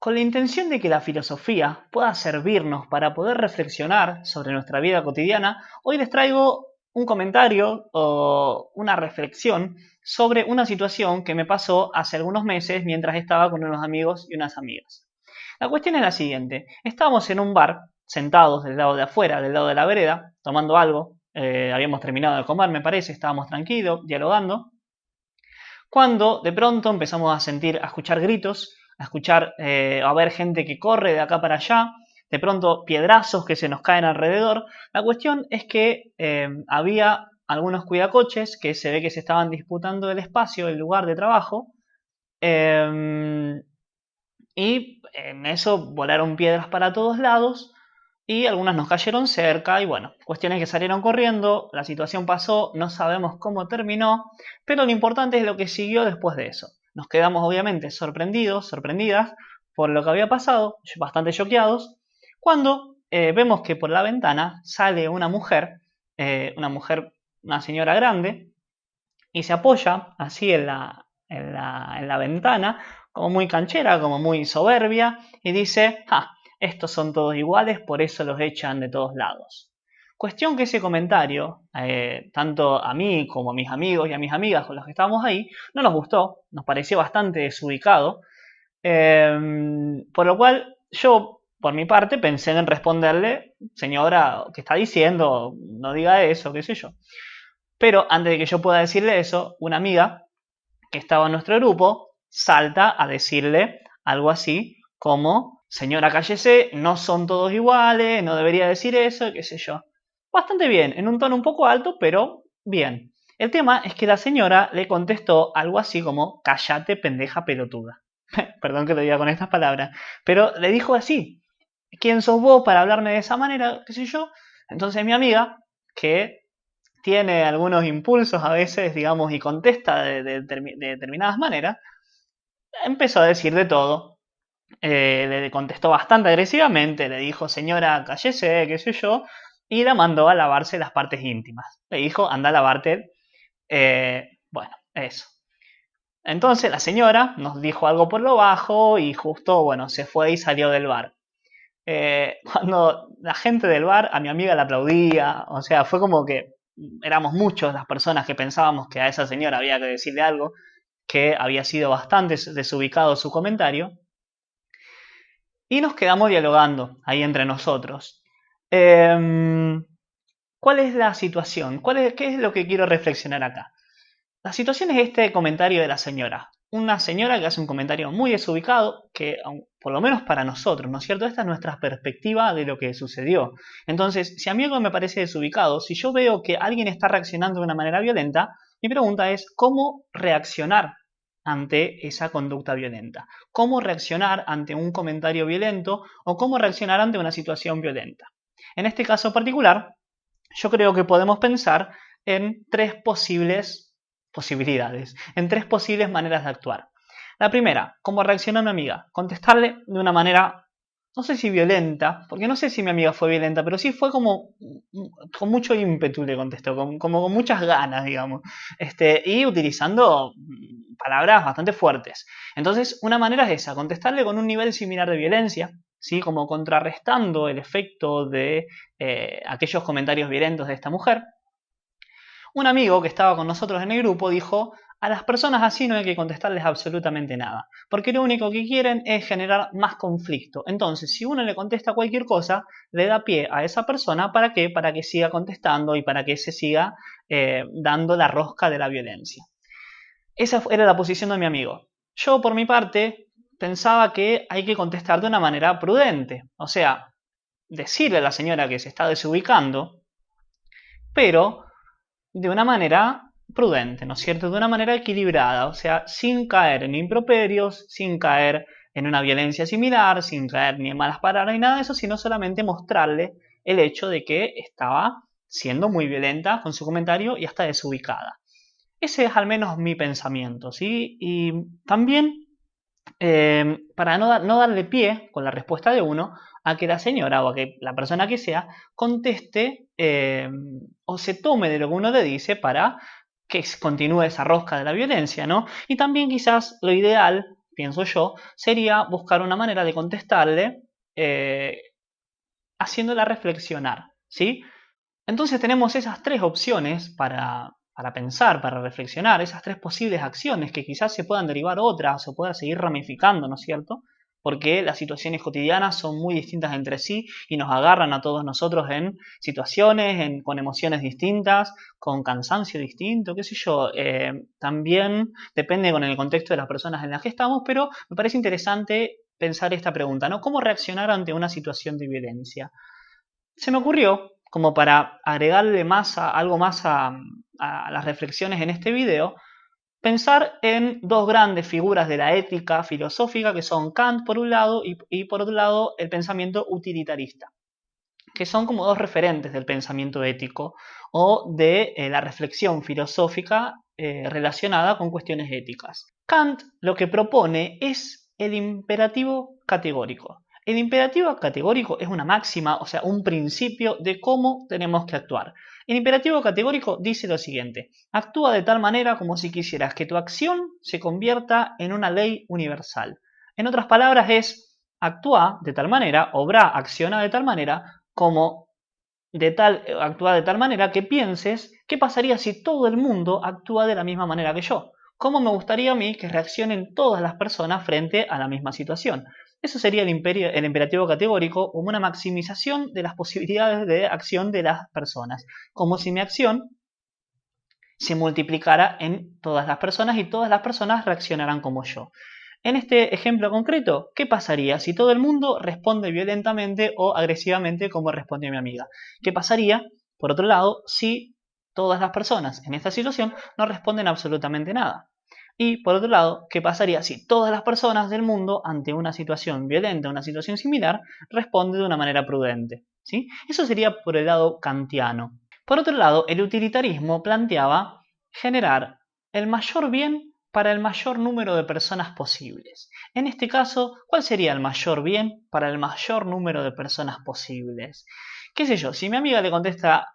Con la intención de que la filosofía pueda servirnos para poder reflexionar sobre nuestra vida cotidiana, hoy les traigo un comentario o una reflexión sobre una situación que me pasó hace algunos meses mientras estaba con unos amigos y unas amigas. La cuestión es la siguiente: estábamos en un bar, sentados del lado de afuera, del lado de la vereda, tomando algo, habíamos terminado de comer me parece, estábamos tranquilos, dialogando, cuando de pronto empezamos a escuchar gritos, a ver gente que corre de acá para allá, de pronto piedrazos que se nos caen alrededor. La cuestión es que había algunos cuidacoches que se ve que se estaban disputando el espacio, el lugar de trabajo, eh, y en eso volaron piedras para todos lados y algunas nos cayeron cerca y bueno, cuestiones que salieron corriendo, la situación pasó, no sabemos cómo terminó, pero lo importante es lo que siguió después de eso. Nos quedamos obviamente sorprendidas por lo que había pasado, bastante choqueados, cuando vemos que por la ventana sale una señora grande, y se apoya así en la ventana, como muy canchera, como muy soberbia, y dice: estos son todos iguales, por eso los echan de todos lados. Cuestión que ese comentario, tanto a mí como a mis amigos y a mis amigas con los que estábamos ahí, no nos gustó, nos pareció bastante desubicado, por lo cual yo, por mi parte, pensé en responderle: señora, ¿qué está diciendo? No diga eso, qué sé yo. Pero antes de que yo pueda decirle eso, una amiga que estaba en nuestro grupo salta a decirle algo así como: señora, cállese, no son todos iguales, no debería decir eso, qué sé yo. Bastante bien, en un tono un poco alto, pero bien. El tema es que la señora le contestó algo así como: cállate, pendeja pelotuda. Perdón que lo diga con estas palabras, pero le dijo así: ¿quién sos vos para hablarme de esa manera? ¿Qué sé yo? Entonces mi amiga, que tiene algunos impulsos a veces, digamos, y contesta de determinadas maneras, empezó a decir de todo. Le contestó bastante agresivamente, le dijo: señora, cállese, qué sé yo, y la mandó a lavarse las partes íntimas. Le dijo: anda a lavarte. Bueno, eso. Entonces la señora nos dijo algo por lo bajo y justo, bueno, se fue y salió del bar. Cuando la gente del bar a mi amiga la aplaudía, o sea, fue como que éramos muchos las personas que pensábamos que a esa señora había que decirle algo, que había sido bastante desubicado su comentario, y nos quedamos dialogando ahí entre nosotros. ¿Cuál es la situación? ¿Qué es lo que quiero reflexionar acá? La situación es este comentario de la señora. Una señora que hace un comentario muy desubicado, que por lo menos para nosotros, ¿no es cierto? Esta es nuestra perspectiva de lo que sucedió. Entonces, si a mí algo me parece desubicado, si yo veo que alguien está reaccionando de una manera violenta, mi pregunta es: ¿cómo reaccionar ante esa conducta violenta? ¿Cómo reaccionar ante un comentario violento o cómo reaccionar ante una situación violenta? En este caso particular, yo creo que podemos pensar en tres posibilidades, en tres posibles maneras de actuar. La primera: ¿cómo reaccionó mi amiga? Contestarle de una manera, no sé si violenta, porque no sé si mi amiga fue violenta, pero sí fue como con mucho ímpetu le contestó, como con muchas ganas, digamos, y utilizando palabras bastante fuertes. Entonces, una manera es esa: contestarle con un nivel similar de violencia, ¿sí? Como contrarrestando el efecto de aquellos comentarios violentos de esta mujer. Un amigo que estaba con nosotros en el grupo dijo: a las personas así no hay que contestarles absolutamente nada, porque lo único que quieren es generar más conflicto. Entonces, si uno le contesta cualquier cosa, le da pie a esa persona, ¿para qué? Para que siga contestando y para que se siga dando la rosca de la violencia. Esa era la posición de mi amigo. Yo, por mi parte, pensaba que hay que contestar de una manera prudente, o sea, decirle a la señora que se está desubicando, pero de una manera prudente, ¿no es cierto? De una manera equilibrada, o sea, sin caer en improperios, sin caer en una violencia similar, sin caer ni en malas palabras ni nada de eso, sino solamente mostrarle el hecho de que estaba siendo muy violenta con su comentario y hasta desubicada. Ese es al menos mi pensamiento, ¿sí? Y también, para no darle pie con la respuesta de uno a que la señora o a que la persona que sea conteste o se tome de lo que uno le dice para que continúe esa rosca de la violencia, ¿no? Y también quizás lo ideal, pienso yo, sería buscar una manera de contestarle haciéndola reflexionar, ¿sí? Entonces tenemos esas tres opciones para pensar, para reflexionar, esas tres posibles acciones que quizás se puedan derivar otras o puedan seguir ramificando, ¿no es cierto? Porque las situaciones cotidianas son muy distintas entre sí y nos agarran a todos nosotros en situaciones, con emociones distintas, con cansancio distinto, qué sé yo. También depende con el contexto de las personas en las que estamos, pero me parece interesante pensar esta pregunta, ¿no? ¿Cómo reaccionar ante una situación de violencia? Se me ocurrió, como para agregarle algo más a las reflexiones en este video, pensar en dos grandes figuras de la ética filosófica que son Kant por un lado y por otro lado el pensamiento utilitarista, que son como dos referentes del pensamiento ético o de la reflexión filosófica relacionada con cuestiones éticas. Kant lo que propone es el imperativo categórico. El imperativo categórico es una máxima, o sea, un principio de cómo tenemos que actuar. El imperativo categórico dice lo siguiente: actúa de tal manera como si quisieras que tu acción se convierta en una ley universal. En otras palabras es: actúa de tal manera, obra, acciona de tal manera como actúa de tal manera que pienses qué pasaría si todo el mundo actúa de la misma manera que yo. ¿Cómo me gustaría a mí que reaccionen todas las personas frente a la misma situación? Eso sería el imperativo categórico, como una maximización de las posibilidades de acción de las personas. Como si mi acción se multiplicara en todas las personas y todas las personas reaccionaran como yo. En este ejemplo concreto, ¿qué pasaría si todo el mundo responde violentamente o agresivamente como respondió mi amiga? ¿Qué pasaría, por otro lado, si todas las personas en esta situación no responden absolutamente nada? Y por otro lado, ¿qué pasaría si todas las personas del mundo ante una situación violenta, una situación similar, responden de una manera prudente? ¿Sí? Eso sería por el lado kantiano. Por otro lado, el utilitarismo planteaba generar el mayor bien para el mayor número de personas posibles. En este caso, ¿cuál sería el mayor bien para el mayor número de personas posibles? ¿Qué sé yo? Si mi amiga le contesta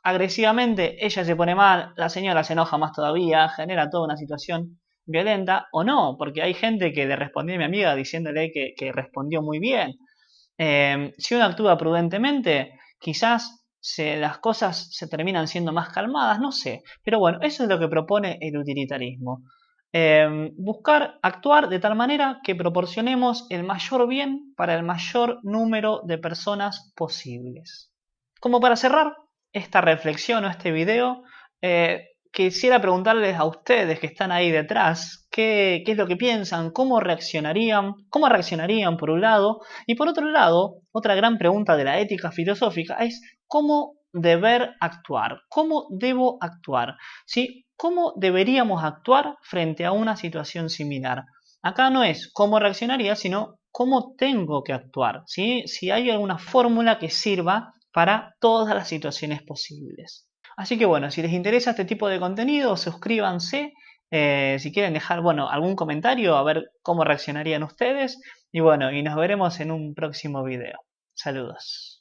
agresivamente, ella se pone mal, la señora se enoja más todavía, genera toda una situación violenta, o no, porque hay gente que le respondió a mi amiga diciéndole que respondió muy bien. Si uno actúa prudentemente, quizás las cosas se terminan siendo más calmadas, no sé. Pero bueno, eso es lo que propone el utilitarismo. Buscar actuar de tal manera que proporcionemos el mayor bien para el mayor número de personas posibles. Como para cerrar esta reflexión o este video, quisiera preguntarles a ustedes que están ahí detrás, qué es lo que piensan, cómo reaccionarían por un lado, y por otro lado, otra gran pregunta de la ética filosófica es cómo deber actuar, cómo debo actuar, ¿sí? ¿Cómo deberíamos actuar frente a una situación similar? Acá no es cómo reaccionaría, sino cómo tengo que actuar, ¿sí? Si hay alguna fórmula que sirva para todas las situaciones posibles. Así que bueno, si les interesa este tipo de contenido, suscríbanse. Si quieren dejar, bueno, algún comentario, a ver cómo reaccionarían ustedes. Y bueno, y nos veremos en un próximo video. Saludos.